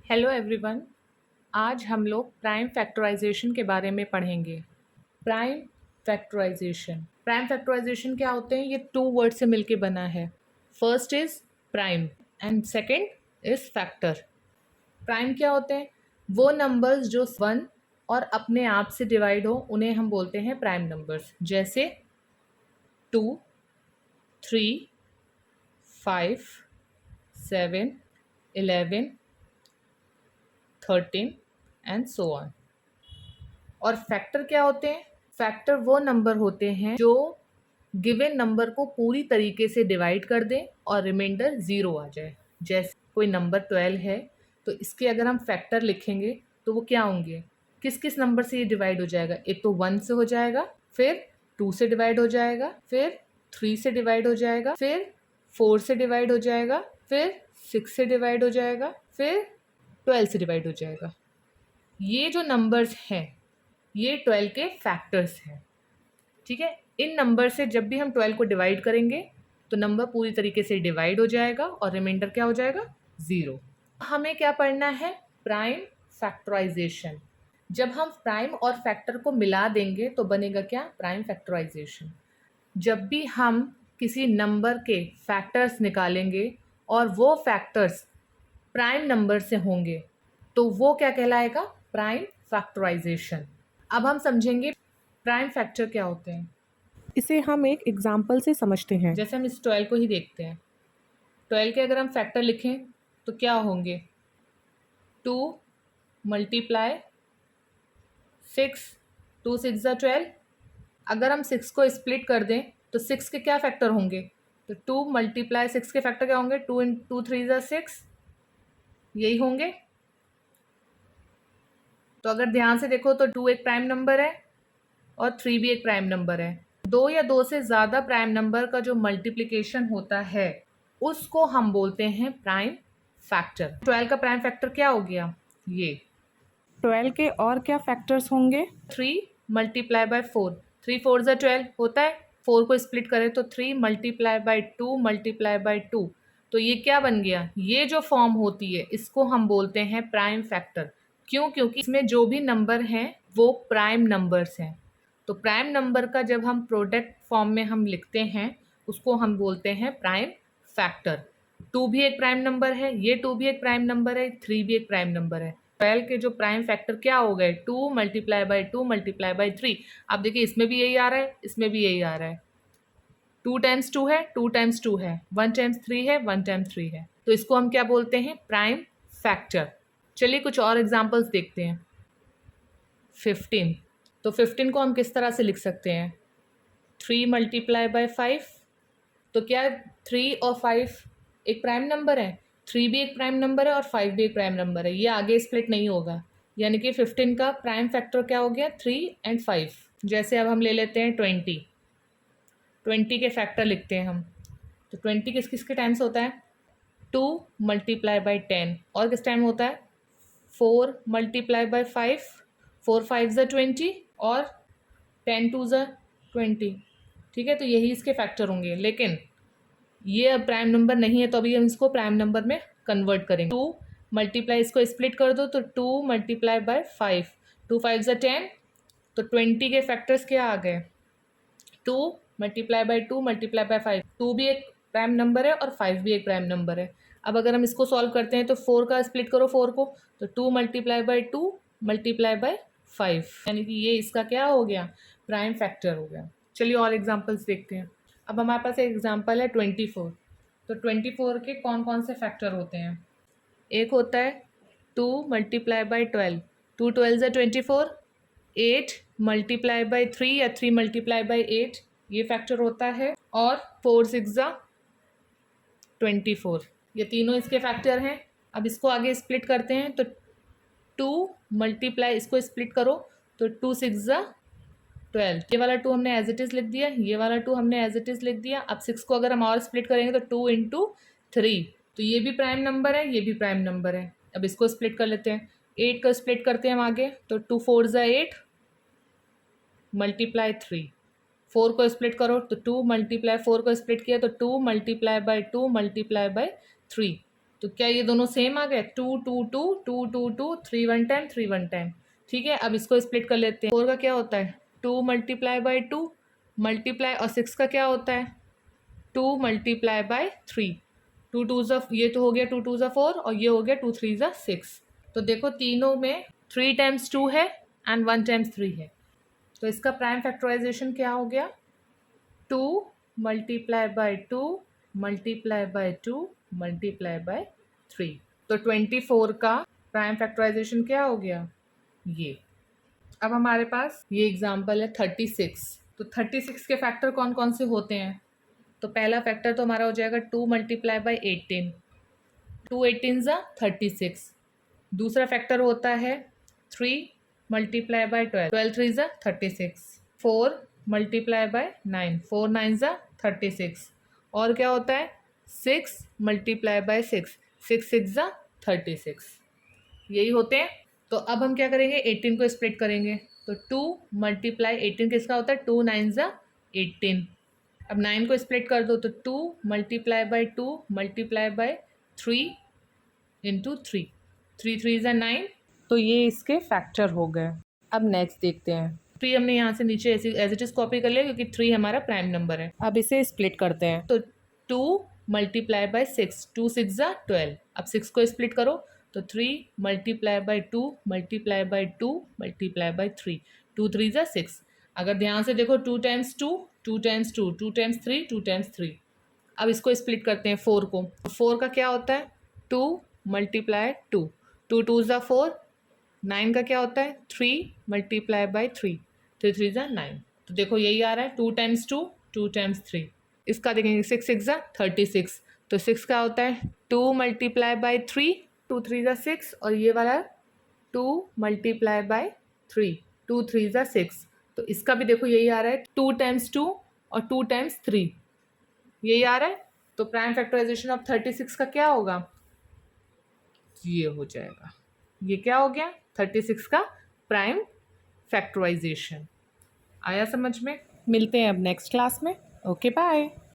Hello everyone. आज हम लोग प्राइम फैक्टराइजेशन के बारे में पढ़ेंगे। प्राइम फैक्टराइजेशन क्या होते हैं? ये टू वर्ड से मिलके बना है। First is prime and second is factor. Prime क्या होते हैं? वो नंबर्स जो वन और अपने आप से डिवाइड हो उन्हें हम बोलते हैं प्राइम नंबर्स। जैसे 2, 3, 5, 7, 11, 13 एंड सो ऑन। और फैक्टर क्या होते हैं? फैक्टर वो नंबर होते हैं जो गिवन नंबर को पूरी तरीके से डिवाइड कर दें और रिमाइंडर ज़ीरो आ जाए। जैसे कोई नंबर 12 है तो इसके अगर हम फैक्टर लिखेंगे तो वो क्या होंगे? किस किस नंबर से ये डिवाइड हो जाएगा? एक तो 1 से हो जाएगा, फिर 2 से डिवाइड हो जाएगा, फिर 3 से डिवाइड हो जाएगा, फिर 4 से डिवाइड हो जाएगा, फिर 6 से डिवाइड हो जाएगा, फिर 12 से डिवाइड हो जाएगा। ये जो नंबर्स हैं ये 12 के फैक्टर्स हैं। ठीक है, इन नंबर से जब भी हम 12 को डिवाइड करेंगे तो नंबर पूरी तरीके से डिवाइड हो जाएगा और रिमाइंडर क्या हो जाएगा? ज़ीरो। हमें क्या पढ़ना है? Prime factorisation. जब हम प्राइम और फैक्टर को मिला देंगे तो बनेगा क्या? Prime factorisation. जब भी हम किसी नंबर के फैक्टर्स निकालेंगे और वो फैक्टर्स प्राइम नंबर से होंगे तो वो क्या कहलाएगा? Prime factorisation. अब हम समझेंगे प्राइम फैक्टर क्या होते हैं। इसे हम एक एग्जाम्पल से समझते हैं। जैसे हम इस 12 को ही देखते हैं। 12 के अगर हम फैक्टर लिखें तो क्या होंगे? 2 मल्टीप्लाई 6, 2 6 ज़ा 12। अगर हम 6 को स्प्लिट कर दें तो 6 के क्या फैक्टर होंगे? तो 2 मल्टीप्लाई 6 के फैक्टर क्या होंगे? 2 इन 2 3 ज़ा 6, यही होंगे। तो अगर ध्यान से देखो तो 2 एक प्राइम नंबर है और 3 भी एक प्राइम नंबर है। दो या दो से ज़्यादा प्राइम नंबर का जो मल्टीप्लिकेशन होता है उसको हम बोलते हैं प्राइम फैक्टर। 12 का प्राइम फैक्टर क्या हो गया? ये 12 के और क्या फैक्टर्स होंगे? 3 मल्टीप्लाई बाय 4, 3 4 ज़ा 12 होता है। 4 को स्प्लिट करें तो 3 मल्टीप्लाई बाय 2 मल्टीप्लाई बाय 2, तो ये क्या बन गया? ये जो फॉर्म होती है इसको हम बोलते हैं प्राइम फैक्टर। क्यों? क्योंकि इसमें जो भी नंबर हैं वो प्राइम नंबर्स हैं। तो प्राइम नंबर का जब हम प्रोडक्ट फॉर्म में हम लिखते हैं उसको हम बोलते हैं प्राइम फैक्टर। 2 भी एक प्राइम नंबर है, ये 2 भी एक प्राइम नंबर है, 3 भी एक प्राइम नंबर है। 12 के जो प्राइम फैक्टर क्या हो गए? 2 मल्टीप्लाई बाई 2 मल्टीप्लाई बाई 3। आप देखिए इसमें भी यही आ रहा है, इसमें भी यही आ रहा है। 2 टाइम्स 2 है, 2 टाइम्स 2 है, 1 टाइम्स 3 है, 1 टाइम्स 3 है। तो इसको हम क्या बोलते हैं? Prime factor. चलिए कुछ और एग्जाम्पल्स देखते हैं। 15, तो 15 को हम किस तरह से लिख सकते हैं? 3 मल्टीप्लाई बाय 5। तो क्या 3 और 5 एक प्राइम नंबर है? 3 भी एक प्राइम नंबर है और 5 भी एक प्राइम नंबर है। ये आगे स्प्लिट नहीं होगा, यानी कि 15 का प्राइम फैक्टर क्या हो गया? 3 एंड 5। जैसे अब हम ले लेते हैं 20। 20 के फैक्टर लिखते हैं हम, तो 20 किस किस के टाइम्स होता है? 2 मल्टीप्लाई बाई 10। और किस टाइम होता है? 4 मल्टीप्लाई बाई 5, 4 5 ज़ा 20 और 10 2 ज़ा 20। ठीक है, तो यही इसके फैक्टर होंगे। लेकिन ये अब प्राइम नंबर नहीं है तो अभी हम इसको प्राइम नंबर में कन्वर्ट करेंगे। 2 मल्टीप्लाई, इसको स्प्लिट कर दो तो 2 मल्टीप्लाई बाय 5, 2 5 ज़ा 10। तो 20 के फैक्टर्स क्या आ गए? 2 मल्टीप्लाई बाय 2 मल्टीप्लाई बाय 5। 2 भी एक प्राइम नंबर है और 5 भी एक प्राइम नंबर है। अब अगर हम इसको सॉल्व करते हैं तो 4 का स्प्लिट करो 4 को, तो 2 मल्टीप्लाई बाय 2 मल्टीप्लाई बाय 5, यानी कि ये इसका क्या हो गया? प्राइम फैक्टर हो गया। चलिए और एग्जांपल्स देखते हैं। अब हमारे पास एक एग्जांपल है 24। तो 24 के कौन कौन से फैक्टर होते हैं? एक होता है 2 मल्टीप्लाई बाई 12, 2 12 ज़ा 24। 8 मल्टीप्लाई बाई 3 या 3 मल्टीप्लाई बाई 8, ये फैक्टर होता है। और 4 6 ज़ा 24, ये तीनों इसके फैक्टर हैं। अब इसको आगे स्प्लिट करते हैं तो 2 मल्टीप्लाई, इसको स्प्लिट करो तो 2 6 ज़ा 12। ये वाला 2 हमने एज इट इज़ लिख दिया, ये वाला 2 हमने एज इट इज़ लिख दिया। अब 6 को अगर हम और स्प्लिट करेंगे तो 2 इंटू 3, तो ये भी प्राइम नंबर है, ये भी प्राइम नंबर है। अब इसको स्प्लिट कर लेते हैं। 8 का स्प्लिट करते हैं हम आगे, तो 2 4 ज़ा 8 मल्टीप्लाई 3। 4 को स्प्लिट करो तो 2 मल्टीप्लाई, 4 को स्प्लिट किया तो 2 मल्टीप्लाई बाई 2 मल्टीप्लाई बाई 3। तो क्या ये दोनों सेम आ गए? 2 2 2 2 2 2 3 1 टाइम 3 1 टाइम। ठीक है, अब इसको स्प्लिट कर लेते हैं। 4 का क्या होता है? 2 मल्टीप्लाई बाई 2 मल्टीप्लाई, और 6 का क्या होता है? 2 मल्टीप्लाई बाई 3। 2 टू ज़ा, ये तो हो गया 2 टू ज़ा 4 और ये हो गया 2 3 ज़ा 6। तो देखो तीनों में 3 टाइम्स 2 है एंड 1 टाइम्स 3 है। तो इसका प्राइम फैक्टराइजेशन क्या हो गया? 2 multiply by 2 multiply by 2 multiply by 3। तो 24 का प्राइम फैक्टराइजेशन क्या हो गया? ये। अब हमारे पास ये एग्जाम्पल है 36। तो 36 के फैक्टर कौन कौन से होते हैं? तो पहला फैक्टर तो हमारा हो जाएगा 2 मल्टीप्लाई बाई 18। 2 18 ज़ा 36। दूसरा फैक्टर होता है 3 मल्टीप्लाई बाई 12। 12 3 ज़ा 36। 4 मल्टीप्लाई बाई 9। 4 9 ज़ा 36। और क्या होता है? 6 मल्टीप्लाई बाई 6। 6 6 ज़ा 36। यही होते हैं। तो अब हम क्या करेंगे? 18 को स्प्लिट करेंगे। तो 2 मल्टीप्लाई 18 किसका होता है? 2 9 ज़ा 18। अब 9 को स्प्लिट कर दो तो 2 multiply by 2 multiply by 3 into 3। 3 3 ज़ा 9। तो ये इसके फैक्टर हो गए। अब नेक्स्ट देखते हैं। 3 हमने यहाँ से नीचे ऐसे एज इट इज़ कॉपी कर लिया क्योंकि 3 हमारा प्राइम नंबर है। अब इसे स्प्लिट करते हैं। तो 2 मल्टीप्लाई बाई 6। 2 6 ज़ा 12। अब 6 को स्प्लिट करो तो 3 multiply by 2 multiply by 2 multiply by 3। 2 3 ज़ा 6। अगर ध्यान से देखो 2 टाइम्स 2 2 टाइम्स 2 2 टाइम्स 3 2 टाइम्स 3। अब इसको स्प्लिट करते हैं 4 को। 4 का क्या होता है? 2 मल्टीप्लाई 2। 2 2 ज़ा 4। 9 का क्या होता है? 3 मल्टीप्लाई बाई 3। 3 3 ज़ा 9। तो देखो यही आ रहा है 2 टाइम्स 2 2 टाइम्स 3। इसका देखेंगे 6 6 ज़ा 36। तो 6 का होता है 2 मल्टीप्लाई बाई 3। 2 3 ज़ा 6 और ये वाला 2 मल्टीप्लाई बाई 3। 2 3 ज़ा 6। तो इसका भी देखो यही आ रहा है 2 टाइम्स 2 और 2 टाइम्स 3। यही आ रहा है। तो प्राइम फैक्टराइजेशन ऑफ 36 का क्या होगा? ये हो जाएगा। ये क्या हो गया? 36 का प्राइम फैक्टराइजेशन। आया समझ में? मिलते हैं अब नेक्स्ट क्लास में। Okay bye.